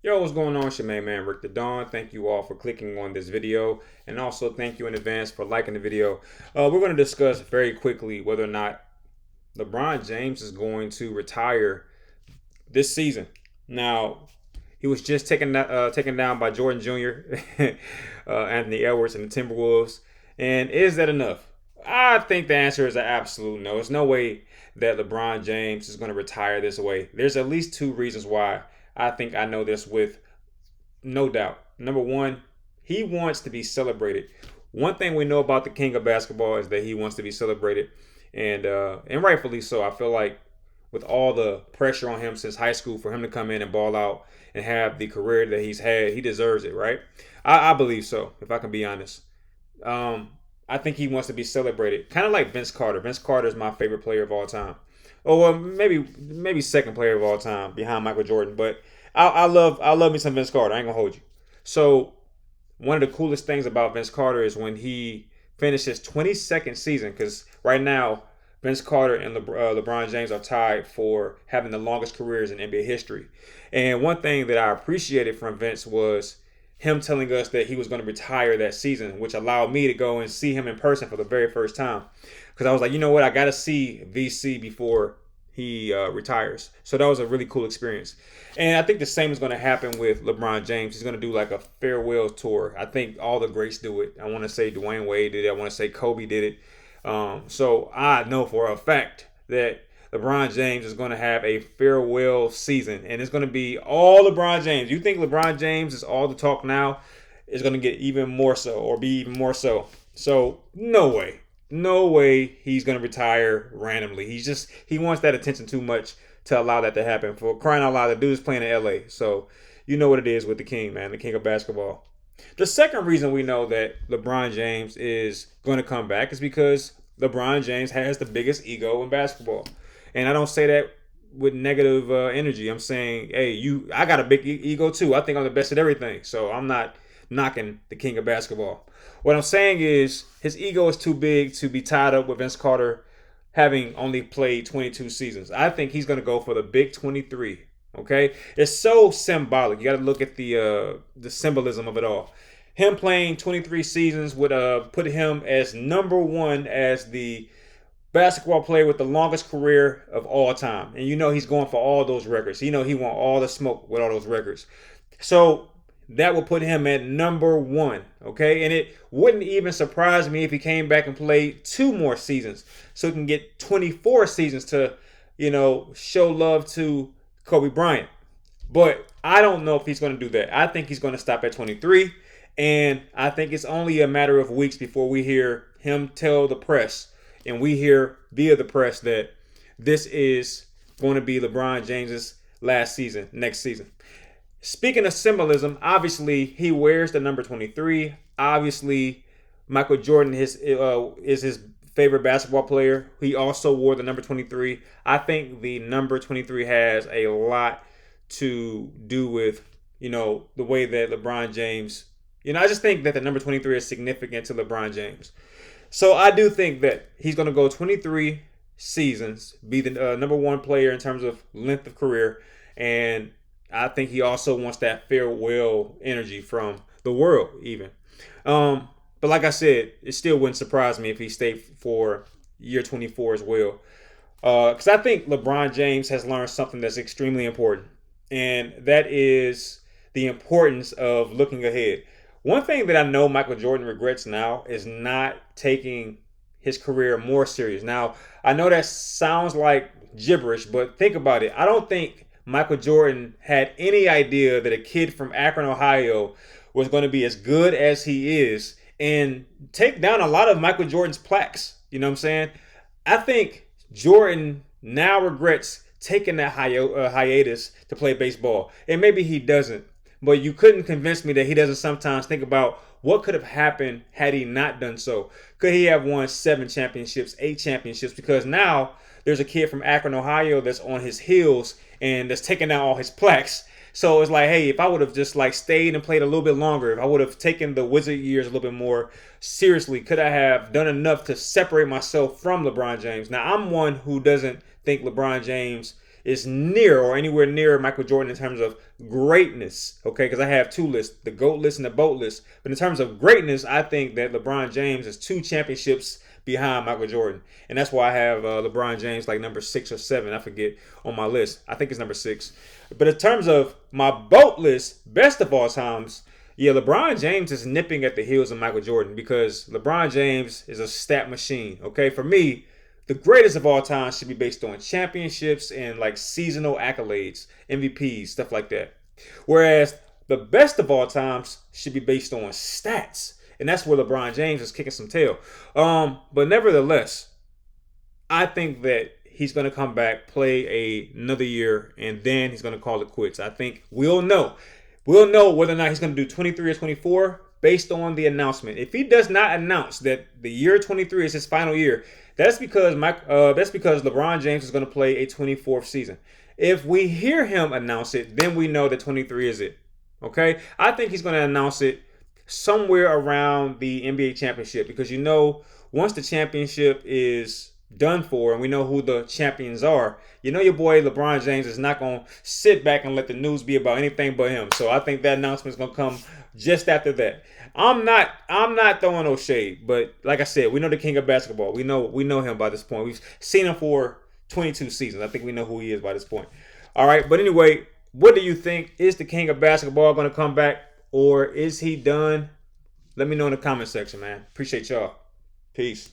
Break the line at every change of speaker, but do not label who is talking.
Yo, what's going on? It's your main man, Rick the Dawn. Thank you all for clicking on this video. And also thank you in advance for liking the video. We're going to discuss very quickly whether or not LeBron James is going to retire this season. Now, he was just taken down by Jordan Jr., Anthony Edwards, and the Timberwolves. And is that enough? I think the answer is an absolute no. There's no way that LeBron James is going to retire this way. There's at least two reasons why I think I know this with no doubt. Number one, he wants to be celebrated. One thing we know about the king of basketball is that he wants to be celebrated, and rightfully so. I feel like with all the pressure on him since high school, for him to come in and ball out and have the career that he's had, he deserves it, right? I believe so, if I can be honest. I think he wants to be celebrated, kind of like Vince Carter. Vince Carter is my favorite player of all time. Oh well, maybe second player of all time behind Michael Jordan. But I love me some Vince Carter. I ain't gonna hold you. So one of the coolest things about Vince Carter is when he finished his 22nd season, because right now Vince Carter and LeBron James are tied for having the longest careers in NBA history. And one thing that I appreciated from Vince was him telling us that he was going to retire that season, which allowed me to go and see him in person for the very first time. Because I was like, you know what, I got to see VC before he retires. So that was a really cool experience. And I think the same is going to happen with LeBron James. He's going to do like a farewell tour. I think all the greats do it. I want to say Dwayne Wade did it. I want to say Kobe did it. So I know for a fact that LeBron James is going to have a farewell season, and it's going to be all LeBron James. You think LeBron James is all the talk now? It's going to get even more so, or be even more so. So no way he's going to retire randomly. He wants that attention too much to allow that to happen. For crying out loud, the dude's playing in LA. So you know what it is with the king, man, the king of basketball. The second reason we know that LeBron James is going to come back is because LeBron James has the biggest ego in basketball. And I don't say that with negative energy. I'm saying, hey, I got a big ego too. I think I'm the best at everything. So I'm not knocking the king of basketball. What I'm saying is his ego is too big to be tied up with Vince Carter having only played 22 seasons. I think he's going to go for the big 23. Okay? It's so symbolic. You got to look at the symbolism of it all. Him playing 23 seasons would put him as number one as the basketball player with the longest career of all time. And you know he's going for all those records. You know he want all the smoke with all those records. So that will put him at number one, okay? And it wouldn't even surprise me if he came back and played 2 more seasons so he can get 24 seasons to, show love to Kobe Bryant. But I don't know if he's going to do that. I think he's going to stop at 23, and I think it's only a matter of weeks before we hear him tell the press, and we hear via the press, that this is going to be LeBron James's last season, next season. Speaking of symbolism, obviously he wears the number 23. Obviously, Michael Jordan is his favorite basketball player. He also wore the number 23. I think the number 23 has a lot to do with, the way that LeBron James, I just think that the number 23 is significant to LeBron James. So I do think that he's going to go 23 seasons, be the number one player in terms of length of career, and I think he also wants that farewell energy from the world even. But like I said, it still wouldn't surprise me if he stayed for year 24 as well. Because I think LeBron James has learned something that's extremely important, and that is the importance of looking ahead. One thing that I know Michael Jordan regrets now is not taking his career more serious. Now, I know that sounds like gibberish, but think about it. I don't think Michael Jordan had any idea that a kid from Akron, Ohio was going to be as good as he is and take down a lot of Michael Jordan's plaques. You know what I'm saying? I think Jordan now regrets taking that hiatus to play baseball. And maybe he doesn't. But you couldn't convince me that he doesn't sometimes think about what could have happened had he not done so. Could he have won 7 championships, 8 championships? Because now there's a kid from Akron, Ohio that's on his heels and that's taking down all his plaques. So it's like, hey, if I would have just stayed and played a little bit longer, if I would have taken the Wizard years a little bit more seriously, could I have done enough to separate myself from LeBron James? Now, I'm one who doesn't think LeBron James is near or anywhere near Michael Jordan in terms of greatness, okay? Because I have two lists, the GOAT list and the BOAT list. But in terms of greatness, I think that LeBron James is 2 championships behind Michael Jordan. And that's why I have LeBron James like number 6 or 7, I forget, on my list. I think it's number 6. But in terms of my BOAT list, best of all times, yeah, LeBron James is nipping at the heels of Michael Jordan because LeBron James is a stat machine, okay? For me, the greatest of all time should be based on championships and like seasonal accolades, MVPs, stuff like that. Whereas the best of all times should be based on stats. And that's where LeBron James is kicking some tail. But nevertheless, I think that he's going to come back, play another year, and then he's going to call it quits. I think we'll know. We'll know whether or not he's going to do 23 or 24 based on the announcement. If he does not announce that the year 23 is his final year, that's because LeBron James is going to play a 24th season. If we hear him announce it, then we know that 23 is it. Okay? I think he's going to announce it somewhere around the NBA championship because once the championship is done for and we know who the champions are, your boy LeBron James is not going to sit back and let the news be about anything but him. So I think that announcement is going to come just after that. I'm not throwing no shade, but like I said, we know the king of basketball. We know him by this point. We've seen him for 22 seasons. I think we know who he is by this point. All right, but anyway, what do you think? Is the king of basketball going to come back or is he done? Let me know in the comment section, man. Appreciate y'all. Peace.